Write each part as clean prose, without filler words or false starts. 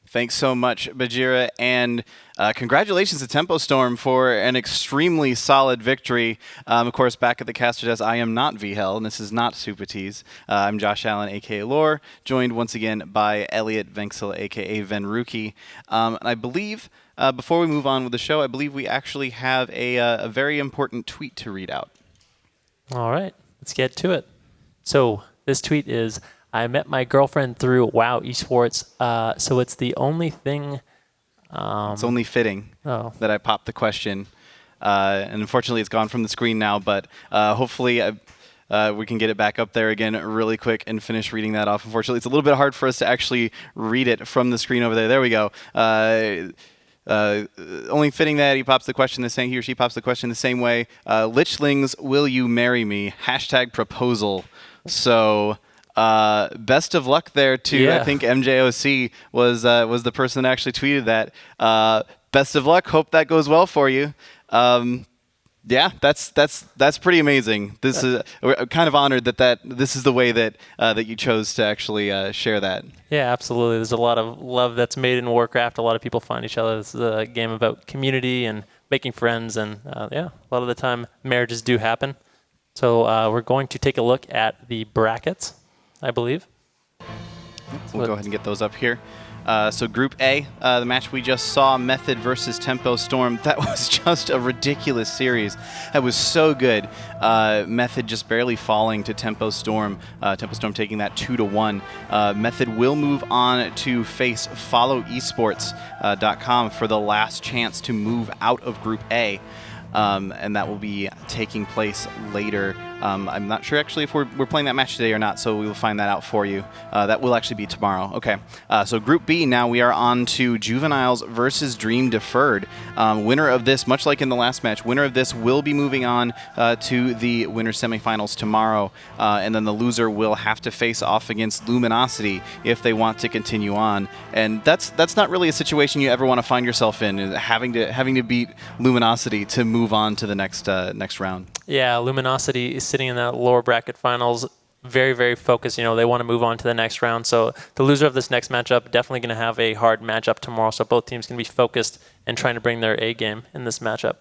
Thanks so much, Bajira, and congratulations to Tempo Storm for an extremely solid victory. Of course, back at the caster desk, I am not VHell, and this is not Super Tease. I'm Josh Allen, a.k.a. Lore, joined once again by Elliot Venxel, a.k.a. Venruki. And I believe, before we move on with the show, I believe we actually have a very important tweet to read out. All right, let's get to it. So this tweet is, I met my girlfriend through WoW esports, so it's the only thing... it's only fitting that I popped the question. And unfortunately, it's gone from the screen now, but hopefully we can get it back up there again really quick and finish reading that off. Unfortunately, it's a little bit hard for us to actually read it from the screen over there. There we go. Only fitting that he or she pops the question the same way. Lichlings, will you marry me? # proposal. So... best of luck there to, yeah. I think MJOC was the person that actually tweeted that. Best of luck. Hope that goes well for you. Yeah, that's pretty amazing. We're kind of honored that this is the way that you chose to actually share that. Yeah, absolutely. There's a lot of love that's made in Warcraft. A lot of people find each other. This is a game about community and making friends, and a lot of the time marriages do happen. So we're going to take a look at the brackets, I believe. We'll go ahead and get those up here. So Group A, the match we just saw, Method versus Tempo Storm. That was just a ridiculous series. That was so good. Method just barely falling to Tempo Storm. Tempo Storm taking that 2-1. Method will move on to face followesports.com for the last chance to move out of Group A. And that will be taking place later. I'm not sure actually if we're playing that match today or not, so we will find that out for you. That will actually be tomorrow. Okay, so Group B, now we are on to Juveniles versus Dream Deferred. Winner of this, much like in the last match, winner of this will be moving on to the winner semifinals tomorrow, and then the loser will have to face off against Luminosity if they want to continue on. And that's not really a situation you ever want to find yourself in, having to beat Luminosity to move on to the next round. Yeah, Luminosity is sitting in that lower bracket finals, very, very focused. They want to move on to the next round. So the loser of this next matchup definitely going to have a hard matchup tomorrow. So both teams can be focused and trying to bring their A game in this matchup.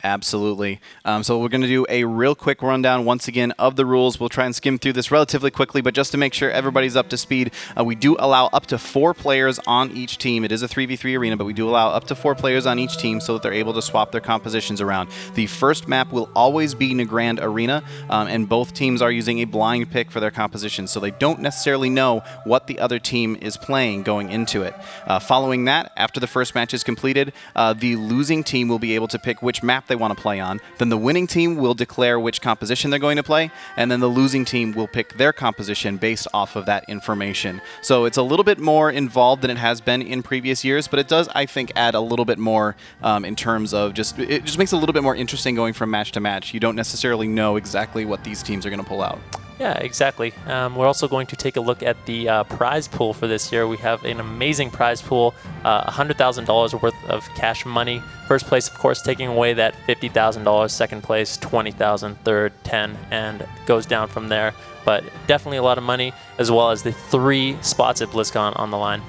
Absolutely. So we're going to do a real quick rundown once again of the rules. We'll try and skim through this relatively quickly, but just to make sure everybody's up to speed, we do allow up to 4 players on each team. It is a 3v3 arena, but we do allow up to 4 players on each team so that they're able to swap their compositions around. The first map will always be Nagrand Arena, and both teams are using a blind pick for their compositions, so they don't necessarily know what the other team is playing going into it. Following that, after the first match is completed, the losing team will be able to pick which map they want to play on. Then the winning team will declare which composition they're going to play, and then the losing team will pick their composition based off of that information. So it's a little bit more involved than it has been in previous years, but it does, I think, add a little bit more in terms of it just makes it a little bit more interesting going from match to match. You don't necessarily know exactly what these teams are going to pull out. Yeah, exactly. We're also going to take a look at the prize pool for this year. We have an amazing prize pool, $100,000 worth of cash money. First place, of course, taking away that $50,000. Second place, $20,000. Third, $10,000, and goes down from there. But definitely a lot of money, as well as the 3 spots at BlizzCon on the line.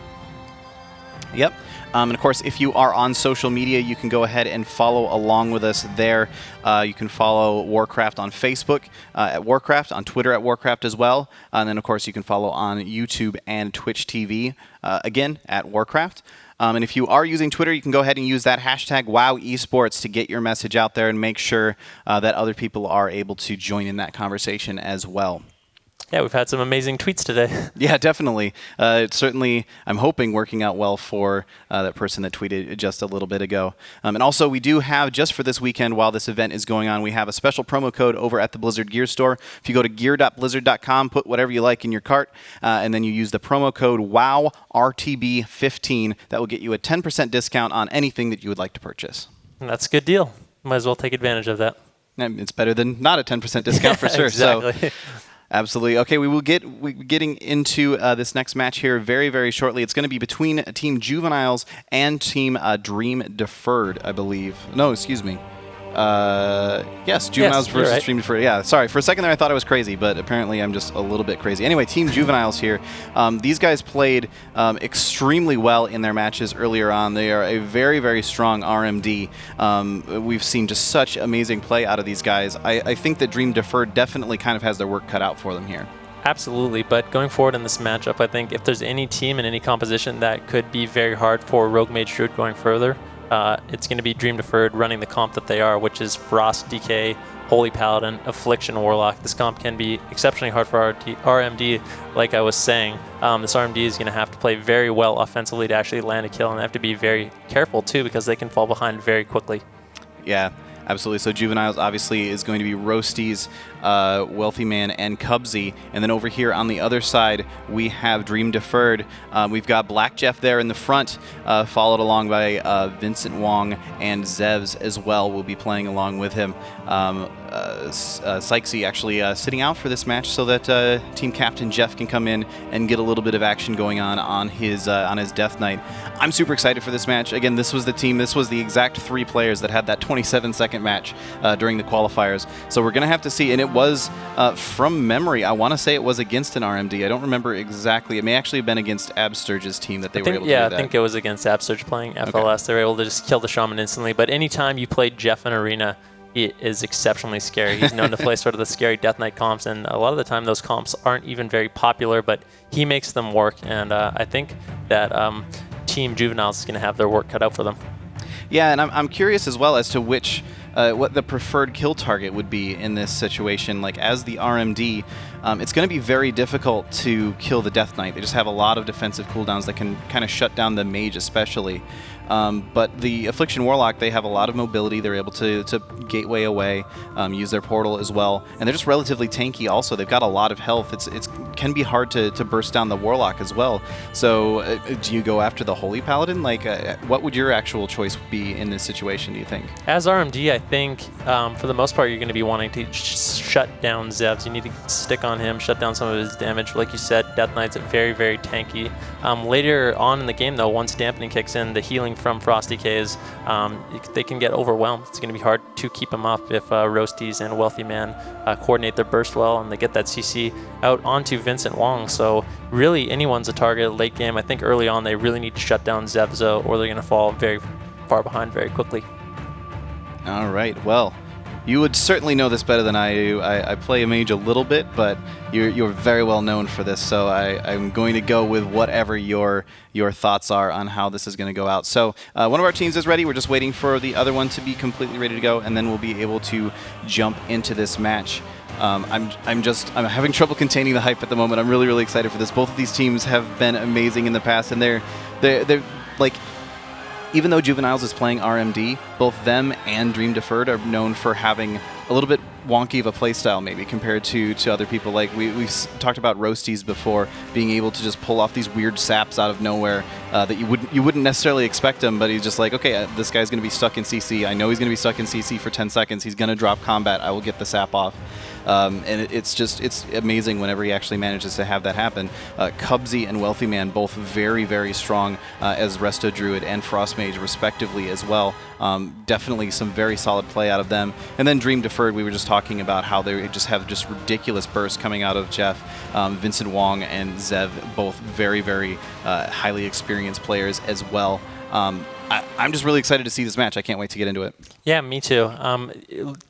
Yep. And of course, if you are on social media, you can go ahead and follow along with us there. You can follow Warcraft on Facebook at Warcraft, on Twitter at Warcraft as well. And then, of course, you can follow on YouTube and Twitch TV, again, at Warcraft. And if you are using Twitter, you can go ahead and use that hashtag WowEsports to get your message out there and make sure that other people are able to join in that conversation as well. Yeah, we've had some amazing tweets today. Yeah, definitely. It's certainly, I'm hoping, working out well for that person that tweeted just a little bit ago. And also, we do have, just for this weekend, while this event is going on, we have a special promo code over at the Blizzard Gear Store. If you go to gear.blizzard.com, put whatever you like in your cart, and then you use the promo code WOWRTB15, that will get you a 10% discount on anything that you would like to purchase. That's a good deal. Might as well take advantage of that. And it's better than not a 10% discount for sure. Exactly. So, absolutely. Okay, we're getting into this next match here very, very shortly. It's going to be between Team Juveniles and Team Dream Deferred, I believe. No, excuse me. Yes, Juveniles Yes, you're versus right. Team Deferred. Yeah, sorry. For a second there, I thought I was crazy, but apparently I'm just a little bit crazy. Anyway, Team Juveniles here. These guys played extremely well in their matches earlier on. They are a very, very strong RMD. We've seen just such amazing play out of these guys. I think that Dream Deferred definitely kind of has their work cut out for them here. Absolutely, but going forward in this matchup, I think if there's any team in any composition that could be very hard for Rogue Mage Druid going further, it's going to be Dream Deferred running the comp that they are, which is Frost, DK, Holy Paladin, Affliction, Warlock. This comp can be exceptionally hard for RMD, like I was saying. This RMD is going to have to play very well offensively to actually land a kill, and they have to be very careful too because they can fall behind very quickly. Yeah. Absolutely. So Juveniles obviously is going to be Roasties, Wealthy Man, and Cubsy. And then over here on the other side, we have Dream Deferred. We've got Black Jeff there in the front, followed along by Vincent Wong and Zevs as well will be playing along with him. Sykesy actually sitting out for this match so that team captain Jeff can come in and get a little bit of action going on his Death Knight. I'm super excited for this match. Again, this was the exact 3 players that had that 27-second match during the qualifiers. So we're going to have to see, and it was, from memory, I want to say it was against an RMD. I don't remember exactly. It may actually have been against Absturge's team that they were able to do that. Yeah, I think it was against Absturge playing FLS. Okay. They were able to just kill the Shaman instantly. But anytime you play Jeff in Arena, he is exceptionally scary. He's known to play sort of the scary Death Knight comps, and a lot of the time those comps aren't even very popular, but he makes them work, and I think that Team Juveniles is going to have their work cut out for them. Yeah, and I'm curious as well as to what the preferred kill target would be in this situation. Like, as the RMD, it's going to be very difficult to kill the Death Knight. They just have a lot of defensive cooldowns that can kind of shut down the Mage especially. But the Affliction Warlock, they have a lot of mobility. They're able to gateway away, use their portal as well. And they're just relatively tanky also. They've got a lot of health. It can be hard to burst down the Warlock as well. So do you go after the Holy Paladin? Like, what would your actual choice be in this situation, do you think? As RMD, I think for the most part, you're going to be wanting to shut down Zevs. You need to stick on him, shut down some of his damage. Like you said, Death Knight's very, very tanky. Later on in the game, though, once Dampening kicks in, the healing from Frost DKs, they can get overwhelmed. It's going to be hard to keep them up if Roasties and Wealthy Man coordinate their burst well and they get that CC out onto Vincent Wong. So really anyone's a target late game. I think early on they really need to shut down Zevza or they're going to fall very far behind very quickly. All right, well, you would certainly know this better than I do. I play a mage a little bit, but you're very well known for this, so I'm going to go with whatever your thoughts are on how this is going to go out. So one of our teams is ready. We're just waiting for the other one to be completely ready to go, and then we'll be able to jump into this match. I'm having trouble containing the hype at the moment. I'm really, really excited for this. Both of these teams have been amazing in the past, and they're like, even though Juveniles is playing RMD, both them and Dream Deferred are known for having a little bit wonky of a playstyle maybe compared to other people. Like we've talked about Roasties before, being able to just pull off these weird saps out of nowhere that you wouldn't necessarily expect him, but he's just like, okay, this guy's going to be stuck in CC. I know he's going to be stuck in CC for 10 seconds. He's going to drop combat. I will get the sap off. And it's amazing whenever he actually manages to have that happen. Cubsy and Wealthy Man both very, very strong as Resto Druid and Frost Mage respectively as well. Definitely some very solid play out of them. And then Dream Deferred, we were just talking about how they just have just ridiculous bursts coming out of Jeff. Vincent Wong and Zev, both very, very highly experienced players as well. I'm just really excited to see this match. I can't wait to get into it. Yeah, me too.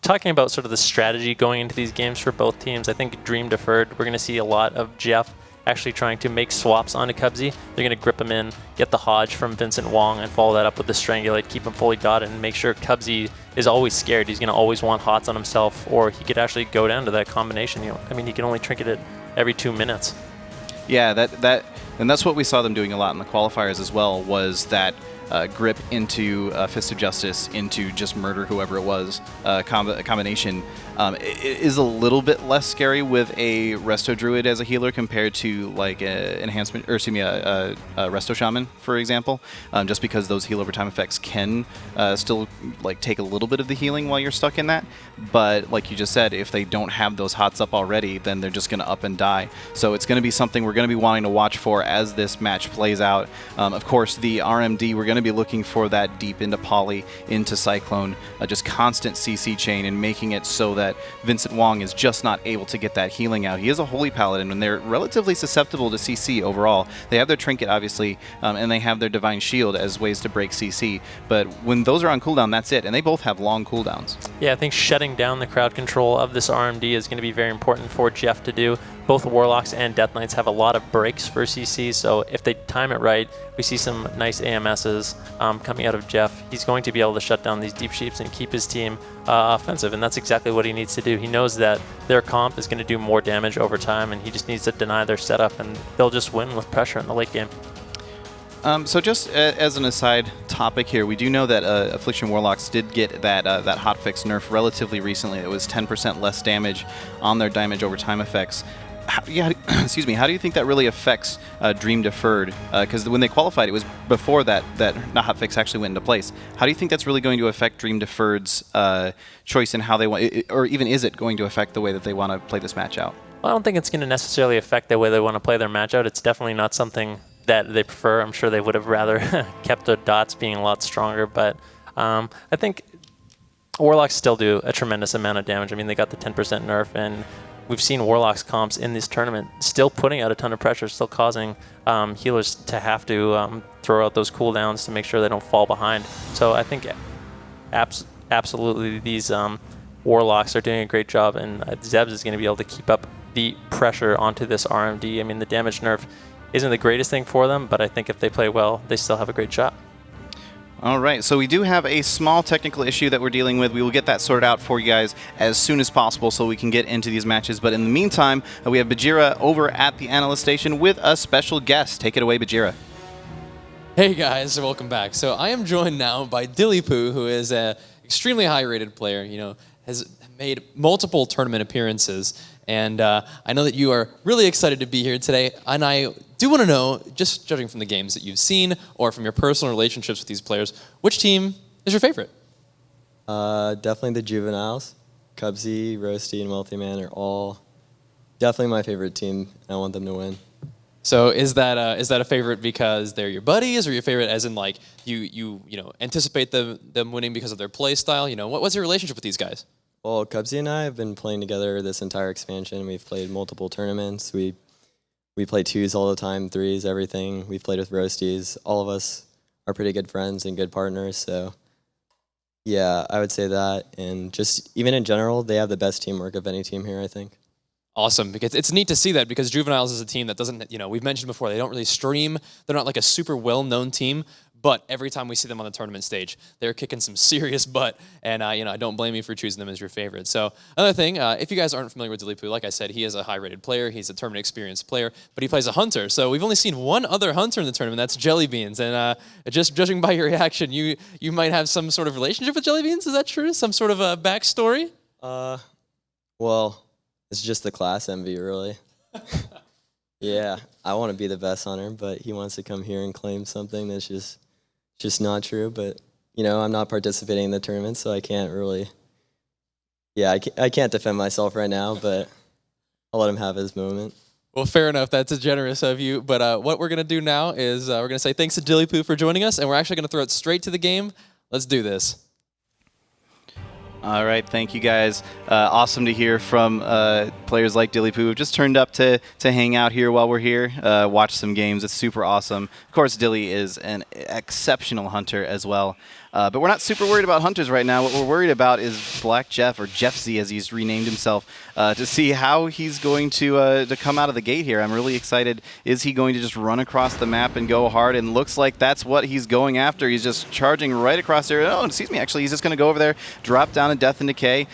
Talking about sort of the strategy going into these games for both teams, I think Dream Deferred, we're going to see a lot of Jeff actually trying to make swaps onto Cubsy. They're going to grip him in, get the Hodge from Vincent Wong, and follow that up with the Strangulate, keep him fully dotted, and make sure Cubsy is always scared. He's going to always want HOTS on himself, or he could actually go down to that combination. I mean, he can only trinket it every 2 minutes. Yeah, and that's what we saw them doing a lot in the qualifiers as well, was that grip into Fist of Justice into just murder whoever it was combination. It is a little bit less scary with a Resto Druid as a healer compared to like a Resto Shaman, for example, just because those heal over time effects can still like take a little bit of the healing while you're stuck in that. But like you just said, if they don't have those HOTS up already, then they're just going to up and die. So it's going to be something we're going to be wanting to watch for as this match plays out. Of course, the RMD, we're going to be looking for that deep into Poly, into Cyclone, just constant CC chain and making it so that Vincent Wong is just not able to get that healing out. He is a Holy Paladin, and they're relatively susceptible to CC overall. They have their Trinket, obviously, and they have their Divine Shield as ways to break CC, but when those are on cooldown, that's it, and they both have long cooldowns. Yeah, I think shutting down the crowd control of this RMD is going to be very important for Jeff to do. Both Warlocks and Death Knights have a lot of breaks for CC, so if they time it right, we see some nice AMSs coming out of Jeff. He's going to be able to shut down these deep sheeps and keep his team offensive, and that's exactly what he needs to do. He knows that their comp is going to do more damage over time, and he just needs to deny their setup, and they'll just win with pressure in the late game. So just as an aside topic here, we do know that Affliction Warlocks did get that hotfix nerf relatively recently. It was 10% less damage on their damage over time effects. Excuse me. How do you think that really affects Dream Deferred? Because when they qualified, it was before that hotfix actually went into place. How do you think that's really going to affect Dream Deferred's choice in how they want, or even is it going to affect the way that they want to play this match out? Well, I don't think it's going to necessarily affect the way they want to play their match out. It's definitely not something that they prefer. I'm sure they would have rather kept the dots being a lot stronger, but I think Warlocks still do a tremendous amount of damage. I mean, they got the 10% nerf, and we've seen Warlocks comps in this tournament still putting out a ton of pressure, still causing healers to have to throw out those cooldowns to make sure they don't fall behind. So I think absolutely these Warlocks are doing a great job, and Zebs is going to be able to keep up the pressure onto this RMD. I mean, the damage nerf isn't the greatest thing for them, but I think if they play well, they still have a great shot. All right, so we do have a small technical issue that we're dealing with. We will get that sorted out for you guys as soon as possible so we can get into these matches. But in the meantime, we have Bajira over at the analyst station with a special guest. Take it away, Bajira. Hey guys, welcome back. So I am joined now by Dillypoo, who is an extremely high-rated player, has made multiple tournament appearances. And I know that you are really excited to be here today. And I do want to know, just judging from the games that you've seen or from your personal relationships with these players, which team is your favorite? Definitely the Juveniles. Cubsy, Roasty, and Wealthy Man are all definitely my favorite team. I want them to win. So is that a favorite because they're your buddies, or your favorite as in like you anticipate them winning because of their play style? What's your relationship with these guys? Well, Cubsy and I have been playing together this entire expansion. We've played multiple tournaments. We play 2s all the time, 3s, everything. We've played with Roasties. All of us are pretty good friends and good partners. So, yeah, I would say that. And just even in general, they have the best teamwork of any team here, I think. Awesome, because it's neat to see that, because Juveniles is a team that doesn't, we've mentioned before, they don't really stream. They're not like a super well-known team, but every time we see them on the tournament stage, they're kicking some serious butt, and I don't blame you for choosing them as your favorite. So another thing, if you guys aren't familiar with Dillypoo, like I said, he is a high-rated player. He's a tournament experienced player, but he plays a hunter. So we've only seen one other hunter in the tournament. That's Jellybeans, and just judging by your reaction, you might have some sort of relationship with Jellybeans. Is that true? Some sort of a backstory? Well, it's just the class envy, really. Yeah, I want to be the best hunter, but he wants to come here and claim something that's just not true. But I'm not participating in the tournament, so I can't really. Yeah, I can't defend myself right now, but I'll let him have his moment. Well, fair enough. That's generous of you. But what we're gonna do now is we're gonna say thanks to Dillypoo for joining us, and we're actually gonna throw it straight to the game. Let's do this. All right, thank you guys. Awesome to hear from players like Dillypoo who've just turned up to hang out here while we're here, watch some games. It's super awesome. Of course, Dilly is an exceptional hunter as well. But we're not super worried about hunters right now. What we're worried about is Black Jeff, or Jeff Z as he's renamed himself, to see how he's going to come out of the gate here. I'm really excited. Is he going to just run across the map and go hard? And looks like that's what he's going after. He's just charging right across there. Oh, excuse me, actually, he's just going to go over there, drop down in Death and Decay.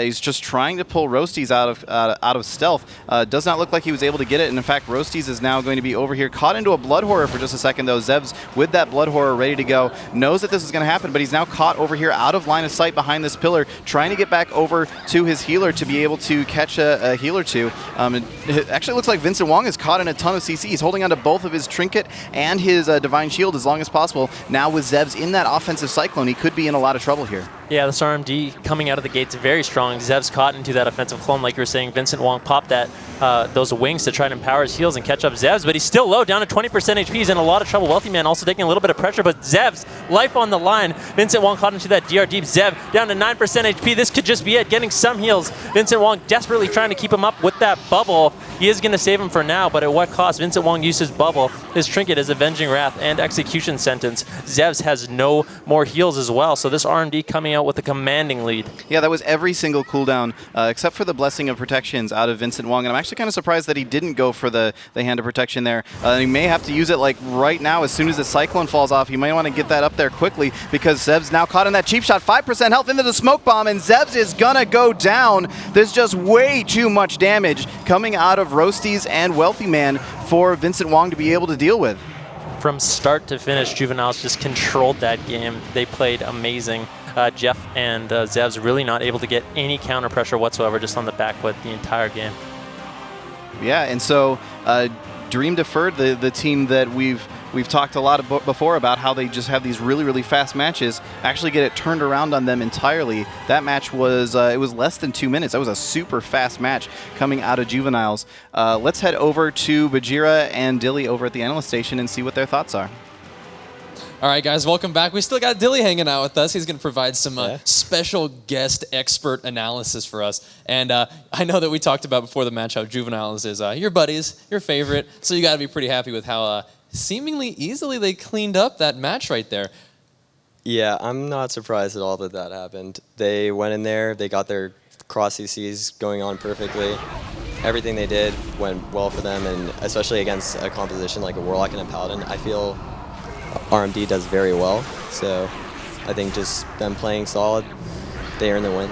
He's just trying to pull Roasties out of stealth. Does not look like he was able to get it. And in fact, Roasties is now going to be over here, caught into a Blood Horror for just a second, though. Zebs with that Blood Horror ready to go, knows that this is going to happen, but he's now caught over here out of line of sight behind this pillar, trying to get back over to his healer to be able to catch a heal or two. It actually looks like Vincent Wong is caught in a ton of CC. He's holding onto both of his Trinket and his Divine Shield as long as possible. Now with Zebs in that offensive Cyclone, he could be in a lot of trouble here. Yeah, this RMD coming out of the gates very strong. Zev's caught into that offensive clone, like you were saying. Vincent Wong popped those wings to try to empower his heals and catch up Zev's, but he's still low, down to 20% HP. He's in a lot of trouble. Wealthy Man also taking a little bit of pressure, but Zev's life on the line. Vincent Wong caught into that DR deep. Zev down to 9% HP. This could just be it, getting some heals. Vincent Wong desperately trying to keep him up with that bubble. He is going to save him for now, but at what cost? Vincent Wong used his bubble, his trinket, his Avenging Wrath, and Execution Sentence. Zev's has no more heals as well, so this RMD coming out with a commanding lead. Yeah, that was every single cooldown, except for the Blessing of Protections out of Vincent Wong, and I'm actually kind of surprised that he didn't go for the Hand of Protection there. He may have to use it like right now. As soon as the Cyclone falls off, you might want to get that up there quickly, because Zev's now caught in that cheap shot. 5% health into the Smoke Bomb, and Zev's is gonna go down. There's just way too much damage coming out of Roasties and Wealthy Man for Vincent Wong to be able to deal with. From start to finish, Juveniles just controlled that game. They played amazing. Jeff and Zev's really not able to get any counter pressure whatsoever, just on the back foot the entire game. Yeah, and so Dream Deferred, the team that we've talked a lot before about how they just have these really, really fast matches, actually get it turned around on them entirely. That match was it was less than 2 minutes. That was a super fast match coming out of Juveniles. Let's head over to Bajira and Dilly over at the analyst station and see what their thoughts are. All right, guys, welcome back. We still got Dilly hanging out with us. He's going to provide some special guest expert analysis for us. And I know that we talked about before the match how Juveniles is your buddies, your favorite, so you got to be pretty happy with how seemingly easily they cleaned up that match right there. Yeah, I'm not surprised at all that that happened. They went in there, they got their cross CCs going on perfectly. Everything they did went well for them, and especially against a composition like a Warlock and a Paladin, I feel RMD does very well. So I think just them playing solid, they earn the win.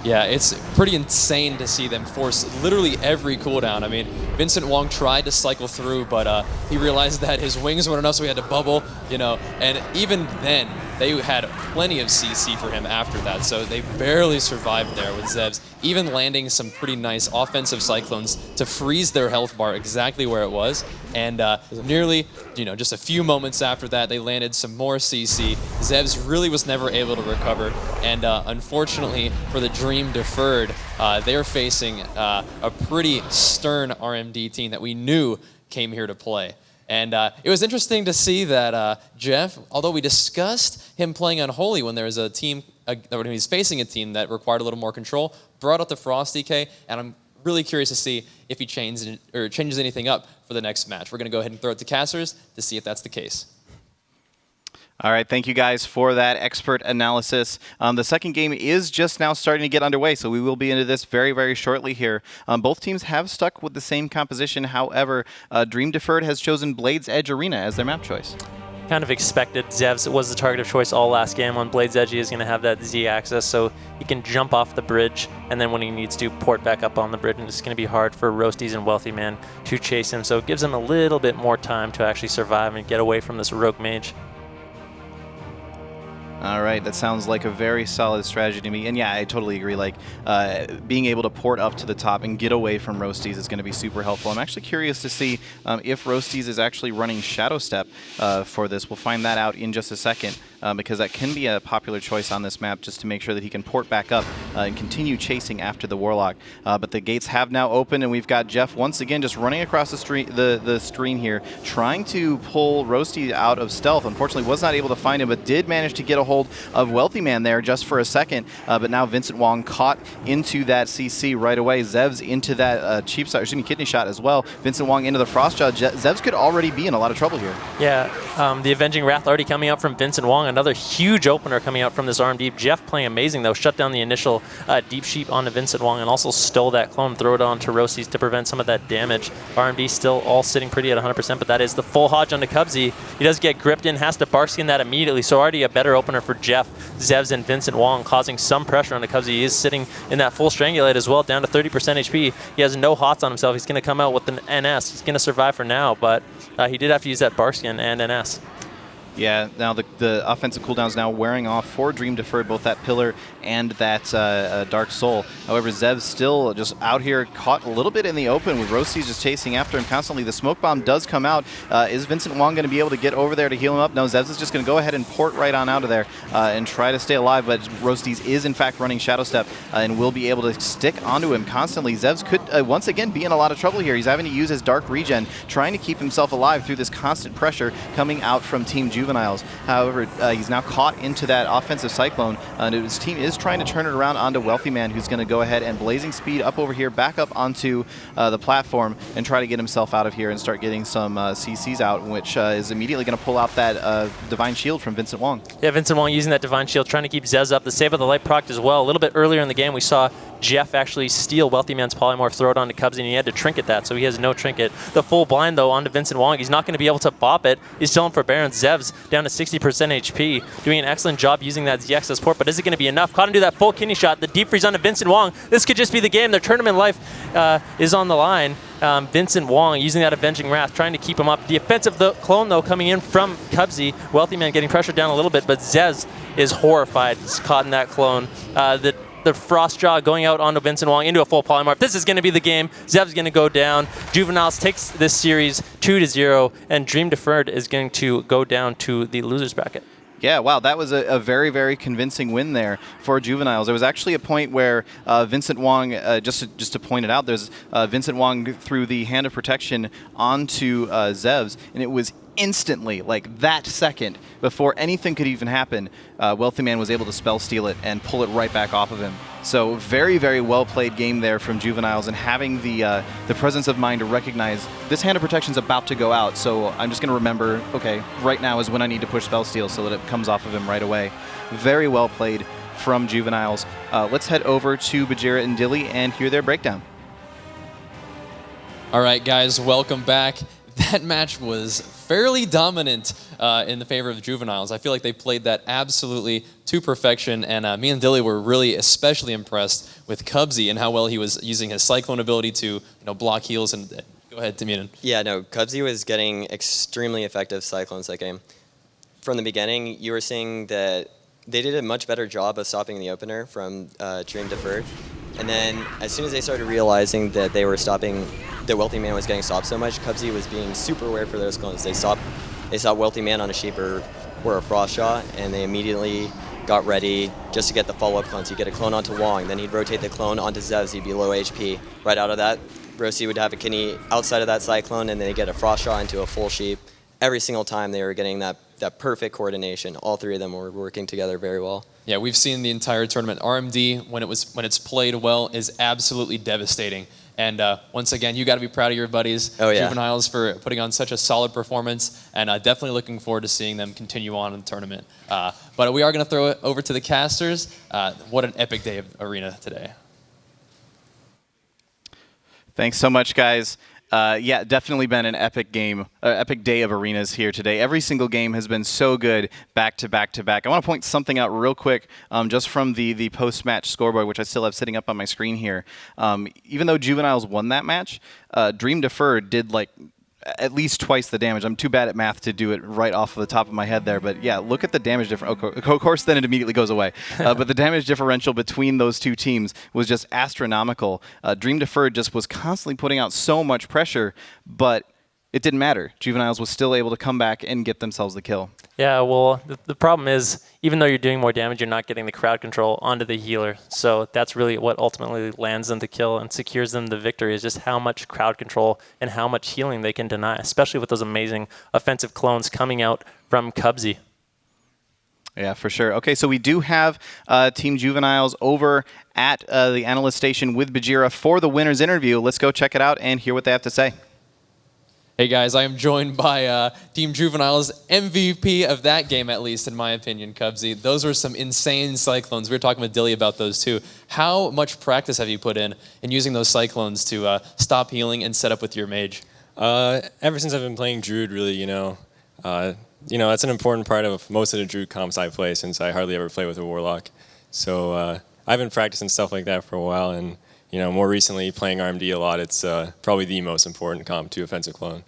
Yeah, it's pretty insane to see them force literally every cooldown. I mean, Vincent Wong tried to cycle through, but he realized that his wings weren't enough, so he had to bubble, you know, and even then, they had plenty of CC for him after that, so they barely survived there with Zev's, even landing some pretty nice offensive cyclones to freeze their health bar exactly where it was, and nearly, you know, just a few moments after that, they landed some more CC. Zev's really was never able to recover, and unfortunately for the Dream Deferred, they're facing a pretty stern RMD team that we knew came here to play. And it was interesting to see that Jeff, although we discussed him playing Unholy when there was a team, when he's facing a team that required a little more control, brought out the Frost DK, and I'm really curious to see if he changes anything up for the next match. We're going to go ahead and throw it to casters to see if that's the case. All right, thank you guys for that expert analysis. The second game is just now starting to get underway, so we will be into this very, very shortly here. Both teams have stuck with the same composition. However, Dream Deferred has chosen Blade's Edge Arena as their map choice. Kind of expected. Zev's was the target of choice all last game. On Blade's Edge, he is going to have that Z axis, so he can jump off the bridge, and then when he needs to, port back up on the bridge, and it's going to be hard for Roasties and Wealthy Man to chase him, so it gives him a little bit more time to actually survive and get away from this rogue mage. All right, that sounds like a very solid strategy to me. And yeah, I totally agree. Like, being able to port up to the top and get away from Roasties is going to be super helpful. I'm actually curious to see if Roasties is actually running Shadow Step for this. We'll find that out in just a second, because that can be a popular choice on this map, just to make sure that he can port back up and continue chasing after the Warlock. But the gates have now opened, and we've got Jeff once again just running across the screen here, trying to pull Roasty out of stealth. Unfortunately, was not able to find him, but did manage to get a hold of Wealthy Man there just for a second. But now Vincent Wong caught into that CC right away. Zev's into that cheap shot, kidney shot as well. Vincent Wong into the Frostjaw. Zev's could already be in a lot of trouble here. Yeah, the Avenging Wrath already coming out from Vincent Wong. Another huge opener coming out from this RMD. Jeff playing amazing, though. Shut down the initial Deep Sheep onto Vincent Wong and also stole that clone, throw it on to Roasties to prevent some of that damage. RMD still all sitting pretty at 100%, but that is the full Hodge onto Cubsy. He does get gripped in, has to Barkskin that immediately, so already a better opener for Jeff, Zev's, and Vincent Wong, causing some pressure on Cubsy. He is sitting in that full Strangulate as well, down to 30% HP. He has no hots on himself. He's going to come out with an NS. He's going to survive for now, but he did have to use that Barkskin and NS. Yeah, now the offensive cooldown is now wearing off for Dream Deferred, both that Pillar and that Dark Soul. However, Zev's still just out here caught a little bit in the open with Rosty's just chasing after him constantly. The Smoke Bomb does come out. Is Vincent Wong going to be able to get over there to heal him up? No, Zev's is just going to go ahead and port right on out of there and try to stay alive, but Rosty's is in fact running Shadow Step and will be able to stick onto him constantly. Zev's could once again be in a lot of trouble here. He's having to use his Dark Regen, trying to keep himself alive through this constant pressure coming out from Team Juveniles. However, he's now caught into that offensive Cyclone, and his team is trying to turn it around onto Wealthy Man, who's going to go ahead and Blazing Speed up over here, back up onto the platform, and try to get himself out of here and start getting some CCs out, which is immediately going to pull out that Divine Shield from Vincent Wong. Yeah, Vincent Wong using that Divine Shield, trying to keep Zez up. The Save of the Light proc as well. A little bit earlier in the game, we saw Jeff actually steal Wealthy Man's Polymorph, throw it onto Cubsy, and he had to trinket that, so he has no trinket. The full blind, though, onto Vincent Wong. He's not going to be able to bop it. He's still in for Baron. Zev's down to 60% HP, doing an excellent job using that ZX as support, but is it going to be enough? Caught him do that full kidney shot. The deep freeze onto Vincent Wong. This could just be the game. Their tournament life is on the line. Vincent Wong using that Avenging Wrath, trying to keep him up. The offensive clone, though, coming in from Cubsy. Wealthy Man getting pressured down a little bit, but Zez is horrified. He's caught in that clone. The Frost Jaw going out onto Vincent Wong into a full Polymorph. This is going to be the game. Zev's going to go down. Juveniles takes this series 2-0, and Dream Deferred is going to go down to the losers bracket. Yeah, wow, that was a very, very convincing win there for Juveniles. There was actually a point where Vincent Wong, just to point it out, there's Vincent Wong threw the Hand of Protection onto Zev's, and it was instantly, like that second, before anything could even happen, Wealthy Man was able to spell steal it and pull it right back off of him. So very, very well played game there from Juveniles, and having the presence of mind to recognize this Hand of Protection's about to go out, so I'm just going to remember, okay, right now is when I need to push spell steal so that it comes off of him right away. Very well played from Juveniles. Let's head over to Bajira and Dilly and hear their breakdown. All right, guys, welcome back. That match was fairly dominant in the favor of Juveniles. I feel like they played that absolutely to perfection, and me and Dilly were really especially impressed with Cubsy and how well he was using his Cyclone ability to block heals. And go ahead, Timunin. Yeah, no, Cubsy was getting extremely effective Cyclones that game. From the beginning, you were seeing that they did a much better job of stopping the opener from Dream Deferred. And then as soon as they started realizing that they were stopping, that Wealthy Man was getting stopped so much, Cubsy was being super aware for those clones. They saw Wealthy Man on a Sheep or a Frost Shot, and they immediately got ready just to get the follow-up clones. He'd get a clone onto Wong, then he'd rotate the clone onto Zevs. He'd be low HP. Right out of that, Rosie would have a kidney outside of that Cyclone, and then they'd get a Frost Shot into a full Sheep. Every single time they were getting that perfect coordination. All three of them were working together very well. Yeah, we've seen the entire tournament. RMD, when it's played well, is absolutely devastating. And once again, you got to be proud of your buddies, Juveniles, for putting on such a solid performance, and definitely looking forward to seeing them continue on in the tournament. But we are going to throw it over to the casters. What an epic day of Arena today. Thanks so much, guys. Yeah, definitely been an epic game, epic day of arenas here today. Every single game has been so good, back to back to back. I want to point something out real quick, just from the post-match scoreboard, which I still have sitting up on my screen here. Even though Juveniles won that match, Dream Deferred did like at least twice the damage. I'm too bad at math to do it right off of the top of my head there, but yeah, look at the damage difference. Of course, then it immediately goes away. But the damage differential between those two teams was just astronomical. Dream Deferred just was constantly putting out so much pressure, but it didn't matter. Juveniles was still able to come back and get themselves the kill. Yeah, well, the problem is, even though you're doing more damage, you're not getting the crowd control onto the healer. So that's really what ultimately lands them the kill and secures them the victory, is just how much crowd control and how much healing they can deny, especially with those amazing offensive clones coming out from Cubsy. Yeah, for sure. Okay, so we do have Team Juveniles over at the analyst station with Bajira for the winner's interview. Let's go check it out and hear what they have to say. Hey guys, I am joined by Team Juveniles MVP of that game, at least in my opinion, Cubsy. Those were some insane Cyclones. We were talking with Dilly about those too. How much practice have you put in using those Cyclones to stop healing and set up with your mage? Ever since I've been playing Druid, really, that's an important part of most of the Druid comps I play, since I hardly ever play with a Warlock. So I've been practicing stuff like that for a while, and more recently playing RMD a lot. It's probably the most important comp to offensive clone.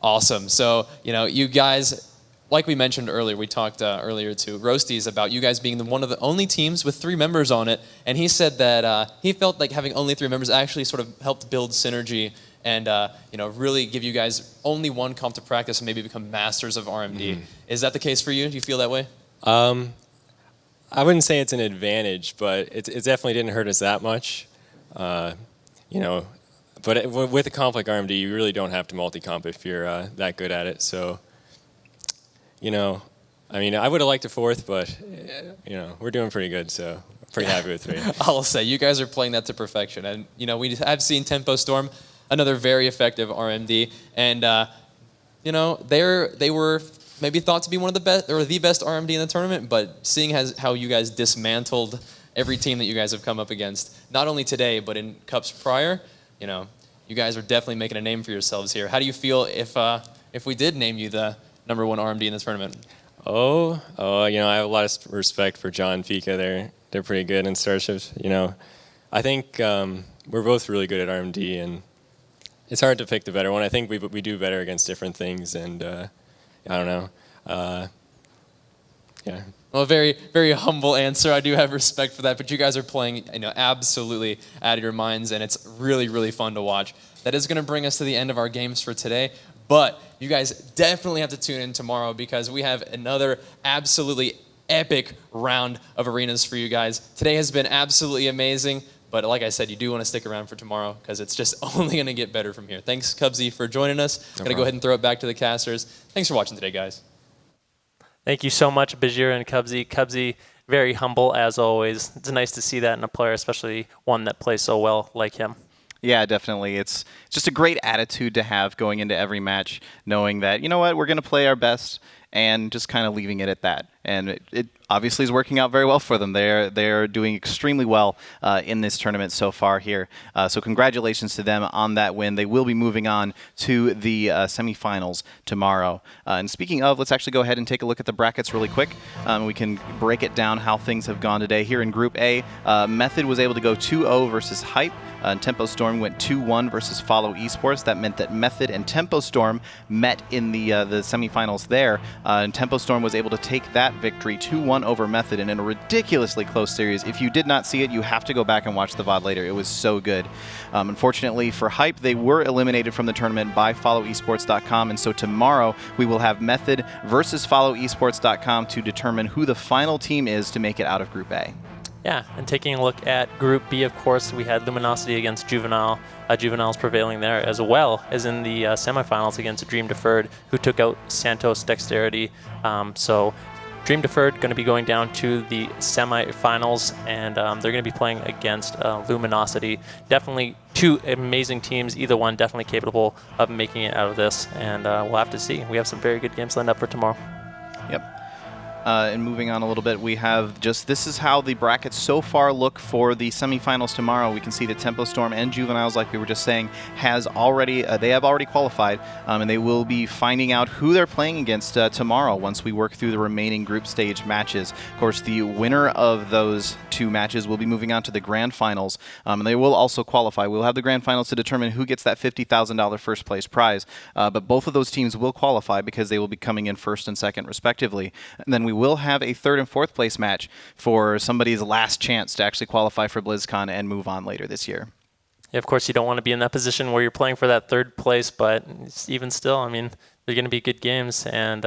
Awesome. So, you guys like we mentioned earlier, we talked earlier to Roasties about you guys being one of the only teams with 3 members on it, and he said that he felt like having only 3 members actually sort of helped build synergy and really give you guys only one comp to practice and maybe become masters of RMD. Is that the case for you? Do you feel that way? I wouldn't say it's an advantage, but it definitely didn't hurt us that much. But with a comp like RMD, you really don't have to multi-comp if you're that good at it. So, I would have liked a 4th, but, we're doing pretty good, so I'm pretty happy with 3. I'll say, you guys are playing that to perfection. And, I've seen Tempo Storm, another very effective RMD, and, they were maybe thought to be one of the best, or the best RMD in the tournament, but seeing how you guys dismantled every team that you guys have come up against, not only today, but in cups prior, you guys are definitely making a name for yourselves here. How do you feel if we did name you the #1 RMD in the tournament? I have a lot of respect for John and Pika. They're pretty good in Starships. I think we're both really good at RMD, and it's hard to pick the better one. I think we do better against different things, and I don't know. Yeah. Well, a very, very humble answer. I do have respect for that, but you guys are playing, absolutely out of your minds, and it's really, really fun to watch. That is going to bring us to the end of our games for today, but you guys definitely have to tune in tomorrow because we have another absolutely epic round of arenas for you guys. Today has been absolutely amazing, but like I said, you do want to stick around for tomorrow because it's just only going to get better from here. Thanks, Cubsy, for joining us. Going to go ahead and throw it back to the casters. Thanks for watching today, guys. Thank you so much, Bajir and Cubsy. Cubsy, very humble as always. It's nice to see that in a player, especially one that plays so well like him. Yeah, definitely. It's just a great attitude to have going into every match, knowing that, we're going to play our best and just kind of leaving it at that. And it obviously is working out very well for them. They're doing extremely well in this tournament so far here. So congratulations to them on that win. They will be moving on to the semifinals tomorrow. And speaking of, let's actually go ahead and take a look at the brackets really quick. We can break it down how things have gone today. Here in Group A, Method was able to go 2-0 versus Hype. Tempo Storm went 2-1 versus Follow Esports. That meant that Method and Tempo Storm met in the semifinals there. And Tempo Storm was able to take that victory 2-1 over Method and in a ridiculously close series. If you did not see it, you have to go back and watch the VOD later. It was so good. Unfortunately for Hype, they were eliminated from the tournament by FollowEsports.com, and so tomorrow we will have Method versus FollowEsports.com to determine who the final team is to make it out of Group A. Yeah, and taking a look at Group B, of course, we had Luminosity against Juvenile. Juveniles prevailing there, as well as in the semifinals against Dream Deferred, who took out Santos Dexterity. So Dream Deferred going to be going down to the semifinals, and they're going to be playing against Luminosity. Definitely 2 amazing teams, either one definitely capable of making it out of this, and we'll have to see. We have some very good games lined up for tomorrow. Yep. And moving on a little bit, we have this is how the brackets so far look for the semifinals tomorrow. We can see that Tempo Storm and Juveniles, like we were just saying, they have already qualified, and they will be finding out who they're playing against tomorrow once we work through the remaining group stage matches. Of course, the winner of those 2 matches will be moving on to the grand finals, and they will also qualify. We'll have the grand finals to determine who gets that $50,000 first place prize, but both of those teams will qualify because they will be coming in first and second respectively. And then we will have a 3rd and 4th place match for somebody's last chance to actually qualify for BlizzCon and move on later this year. Yeah, of course, you don't want to be in that position where you're playing for that 3rd place, but even still, they're going to be good games, and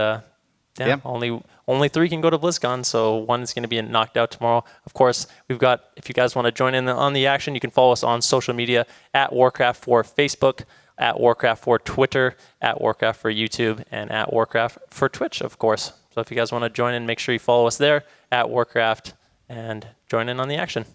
only 3 can go to BlizzCon, so 1 is going to be knocked out tomorrow. Of course, if you guys want to join in on the action, you can follow us on social media at Warcraft for Facebook, at Warcraft for Twitter, at Warcraft for YouTube, and at Warcraft for Twitch, of course. So if you guys want to join in, make sure you follow us there at Warcraft and join in on the action.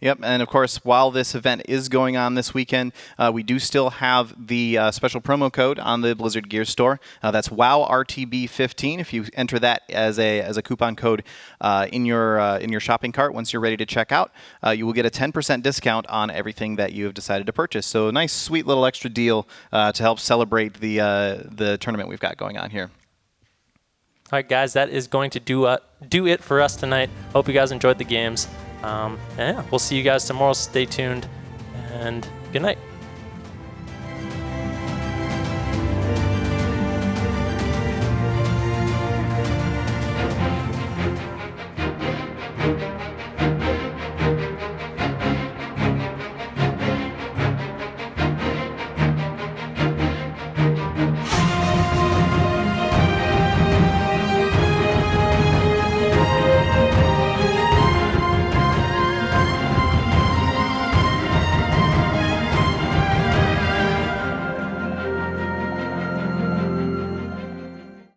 Yep, and of course, while this event is going on this weekend, we do still have the special promo code on the Blizzard Gear Store. That's WowRTB15. If you enter that as a coupon code in your shopping cart, once you're ready to check out, you will get a 10% discount on everything that you have decided to purchase. So a nice, sweet little extra deal to help celebrate the tournament we've got going on here. All right, guys, that is going to do it for us tonight. Hope you guys enjoyed the games. We'll see you guys tomorrow. Stay tuned, and good night.